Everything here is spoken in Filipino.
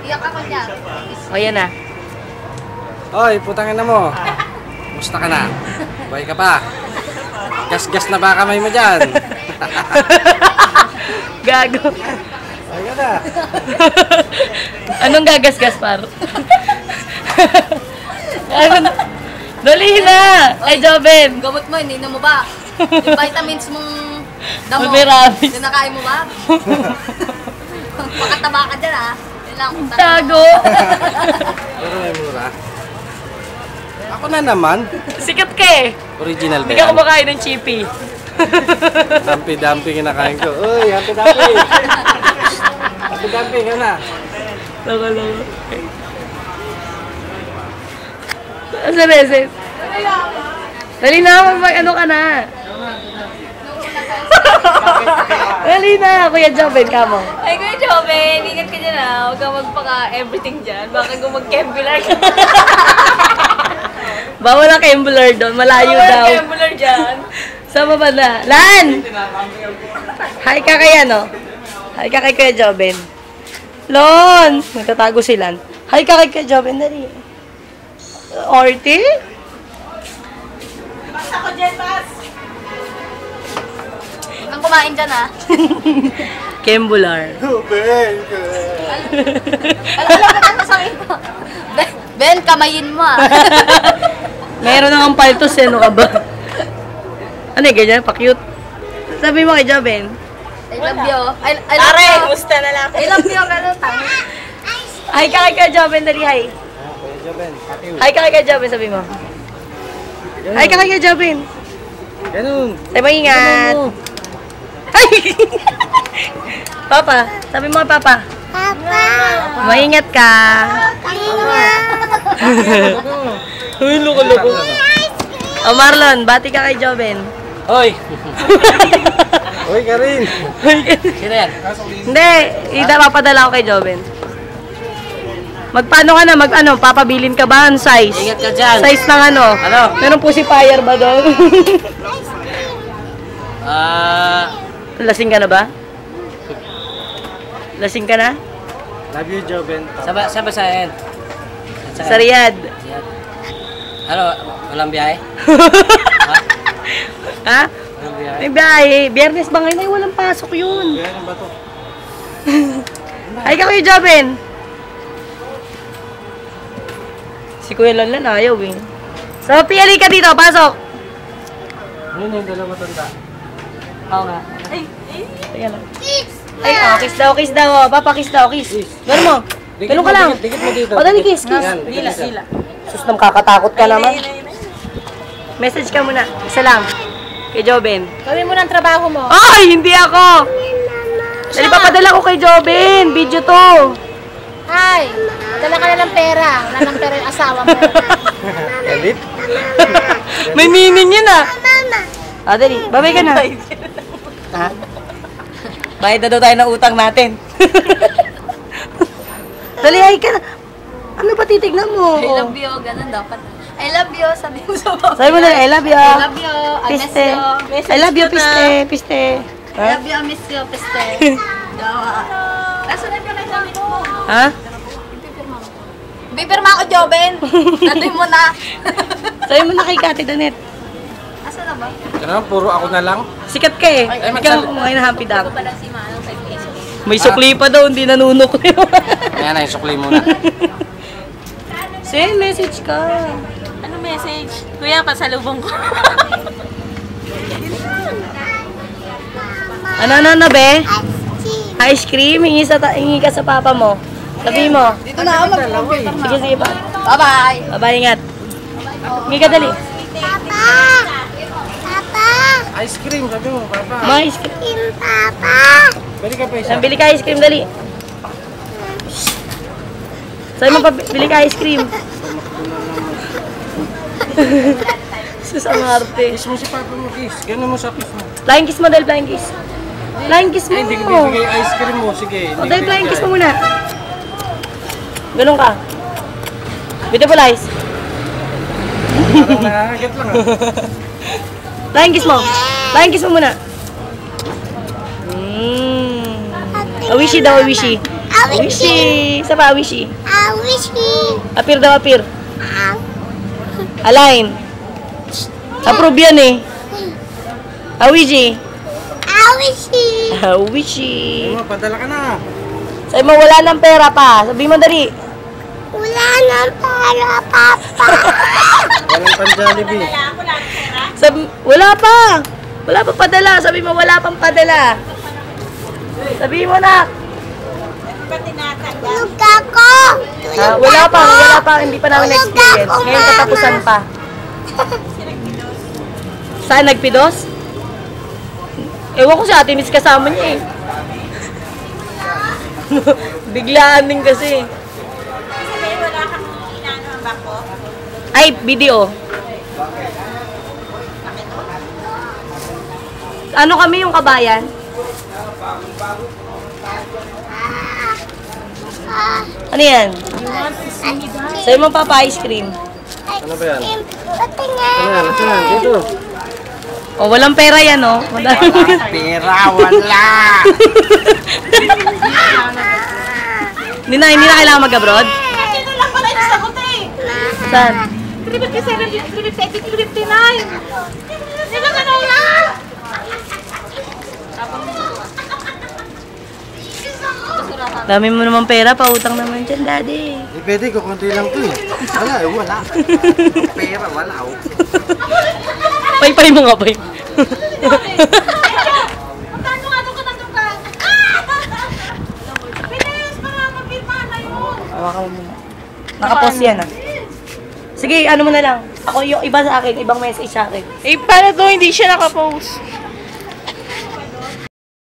Iyak ako niya. O, yan na. Oy, putangin na mo. Musta ka na? Buhay ka pa? Gas-gas na ba kamay mo dyan? Gago. Buhay ka na. Anong gagas-gas, par? Dali na! Ay, Joven! Gamot mo, ininom mo ba? Yung vitamins mong damo, Mabiramis. sinakain mo ba? Makataba ka dyan ah. Tago! Pero may mura. Ako na naman. Sikat ka eh. Original ba Hindi ka yan? kumakain ng chippy. Dampi-dampi kinakain ko. Uy, dampi-dampi. Dampi-dampi ka na. Loko. Asa beses? Dali na, mag-ano ka na. Dali na, Kuya Joven, ka mo. Ay, Kuya Joven, ingat ka dyan ah. Huwag kang magpaka-everything dyan. Baka kung mag-kembular ka. Bawal ang kembular doon, malayo daw. Bawal kembular dyan. Saan ba na? Lan! Hi ka kaya, no? Hi ka kay Kuya Joven. Lon! Nagtatago si Lan. Hi ka kay Kuya Joven, dali. Orti? Basta ko dyan, Bas! Huwag kang kumain dyan ah. Kembular. Alam mo na sa ito. Ben, kamayin mo ah. Meron nang paltos eh, ano ka ba? Ano eh, ganyan? Pa-cute. Sabi mo kay Joven. I love you. I love you. Gusto na lang. I love you. Ganun tayo. Hi ka kay Kuya Joven, dali hi. Kuya Joven, pakiw. Hi ka kay Kuya Joven, sabi mo. Hi ka kay Kuya Joven. Ganun. Sabi mo, ingat. Ay! Papa, sabi mo kay Papa. Papa. Maingat ka. Uy, loko-loko. Oh, Marlon, bati ka kay Joven. Hoy! Hoy, Karin! Sino yan? Hindi, papadala ko kay Joven. Magpaano ka na? Papabilin ka ba? Ang size? Ingat ka dyan. Size ng ano? Ano? Meron po si Fire ba doon? Lasing ka na ba? Lasing ka na? Love you, Joven. Saan ba saan? Sa Riyadh. Ano? Walang biyahe? Ha? Walang biyahe? May biyahe. Biyernes ba ngayon? Ay, walang pasok yun. Biyahe ng bato. Ay, ka Kuya Joven. Si Kuya Lonlan ayaw eh. So, pili ka dito. Pasok. Yun yung dalawa tanda. Oo nga. Ay, lang. Ay, kiss daw, kiss daw. Oh. Papa, kiss daw, kiss. Gano'n mo. Gano'n ka lang. Dikit mo dito. O, dali, kiss, kiss. Yan, dila. Sus, nang kakatakot ka naman. Message ka muna. Isa lang. Kay Joven. Gawin mo ng trabaho mo. Ay, hindi ako. Dali, papadala ko kay Joven. Video to. Hi. Dala ka na ng pera. Wala ng pera yung asawa mo. Galit? May meaning yun ah. Ah, dali. Babay ka na. Ha? Bayad na daw tayo ng utang natin. Dali, ay ka na. Ano ba titignan mo? I love you. Ganun dapat. I love you. Sabi mo sa mga. Sabi mo na, I love you. I love you. I miss Piste. you. I love you, piste. Piste. I love you. I miss you. Piste. Dawa. Asan na yung pinagsabi mo? Ha? Bipirma ako, Joven. Nandun mo na. Sabi mo na kay Kati Danet. Asan na ba? Ano? Puro ako na lang? Sikat ka eh. Ay, Ikaw kumain na happy dog. Ako pala si Manong sa Facebook. May sukli pa daw, hindi nanunok. Ayan na, isukli muna. Send message ka. Ano message? Kuya, pasalubong ko. Ano, be? Ice cream. Hingi ka sa papa mo. Sabi mo. Dito na ako Sige, sige pa. Bye-bye. Bye, ingat. Hingi ka dali. Ice cream, sabi mo, papa. Mga ice cream. Balik ka pa isa. Bili ka ice cream, dali. Sabi mo, bili ka ice cream. Sus, ang arte. Kiss mo si papa mo, kiss. Gano'n mo sa kiss mo. Flying kiss mo, dahil flying kiss. Flying kiss mo. Ay, hindi ko bibigay ice cream mo. Sige. O, dahil flying kiss mo muna. Ganun ka. Beautiful eyes. Parang nakakagat lang ah. Flying kiss mo. Flying kiss mo muna. Awishi daw, awishi. Awishi. Isa pa, Awishi. Awishi. Apir daw, apir. Align. Approve yan eh. Awishi. Awishi. Awishi. Ano, padala ka na. Sabi mo, wala ng pera pa. Sabi mo, dali. Wala nang para, Papa. Walang pan-Jollibee. Sabi, wala pa. Wala pa padala. Sabi mo, wala pang padala. Sabi mo na. Tulog ako. Wala pa. Hindi pa namin experience. Ngayon katapusan pa. Saan nagpidos? Ewan ko si Ate Miss kasama niya eh. Biglaan din kasi. Ay, video. Ano kami yung kabayan? Ano yan? Sa'yo mo papa ice cream. Ano ba yan? Patingin. Ano yan? Ito yan, dito. O, walang pera yan, oh. Madami. Pera, wala! Hindi na kailangan mag-abroad? Sino lang pala yung sagot eh? Saan? Kripit kasi 59. Sino ka na yan? Dami mo naman pera, pautang naman dyan, daddy. Eh, pwede, kukunti lang to eh. Wala. Pera, wala. Pay mo nga, pay. Magkano nga doon ka na doon ka? Bilis, para mapirma na yun. Hawakan mo muna. Nakapost yan, ah. Sige, ano mo na lang. Ako yung iba sa akin, ibang message sa akin. Eh, paano to? Hindi siya nakapost.